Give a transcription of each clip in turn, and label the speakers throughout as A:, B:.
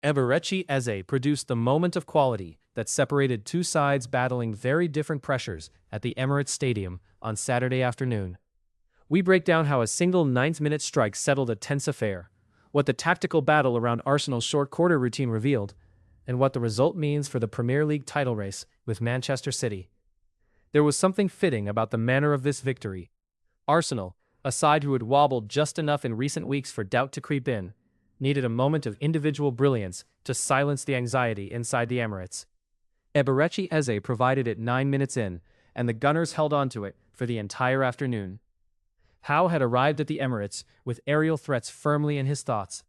A: Eberechi Eze produced the moment of quality that separated two sides battling very different pressures at the Emirates Stadium on Saturday afternoon. We break down how a single ninth-minute strike settled a tense affair, what the tactical battle around Arsenal's short quarter routine revealed, and what the result means for the Premier League title race with Manchester City. There was something fitting about the manner of this victory. Arsenal, a side who had wobbled just enough in recent weeks for doubt to creep in, needed a moment of individual brilliance to silence the anxiety inside the Emirates. Eberechi Eze provided it 9 minutes in, and the Gunners held on to it for the entire afternoon. Howe had arrived at the Emirates with aerial threats firmly in his thoughts.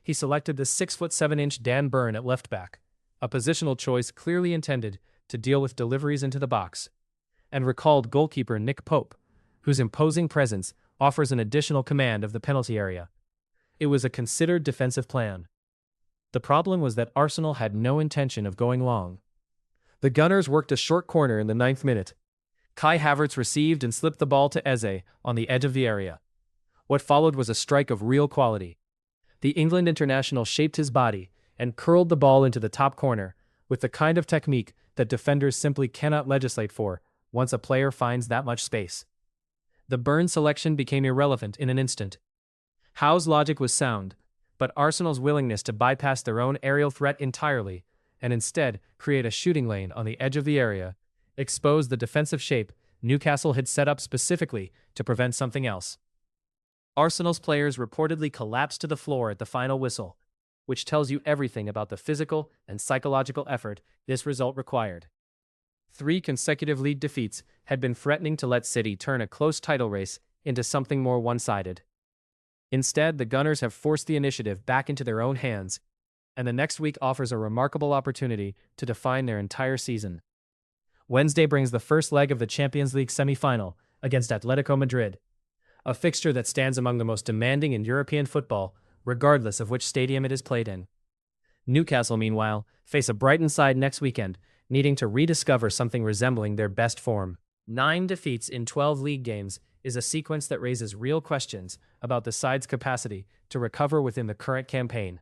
A: He selected the 6'7" Dan Burn at left back, a positional choice clearly intended to deal with deliveries into the box, and recalled goalkeeper Nick Pope, whose imposing presence offers an additional command of the penalty area. It was a considered defensive plan. The problem was that Arsenal had no intention of going long. The Gunners worked a short corner in the 9th minute. Kai Havertz received and slipped the ball to Eze on the edge of the area. What followed was a strike of real quality. The England international shaped his body and curled the ball into the top corner with the kind of technique that defenders simply cannot legislate for once a player finds that much space. The Burn selection became irrelevant in an instant. Howe's logic was sound, but Arsenal's willingness to bypass their own aerial threat entirely and instead create a shooting lane on the edge of the area exposed the defensive shape Newcastle had set up specifically to prevent something else. Arsenal's players reportedly collapsed to the floor at the final whistle, which tells you everything about the physical and psychological effort this result required. 3 consecutive league defeats had been threatening to let City turn a close title race into something more one-sided. Instead, the Gunners have forced the initiative back into their own hands, and the next week offers a remarkable opportunity to define their entire season. Wednesday brings the first leg of the Champions League semi-final against Atletico Madrid, a fixture that stands among the most demanding in European football, regardless of which stadium it is played in. Newcastle, meanwhile, face a Brighton side next weekend, needing to rediscover something resembling their best form. 9 defeats in 12 league games is a sequence that raises real questions about the side's capacity to recover within the current campaign.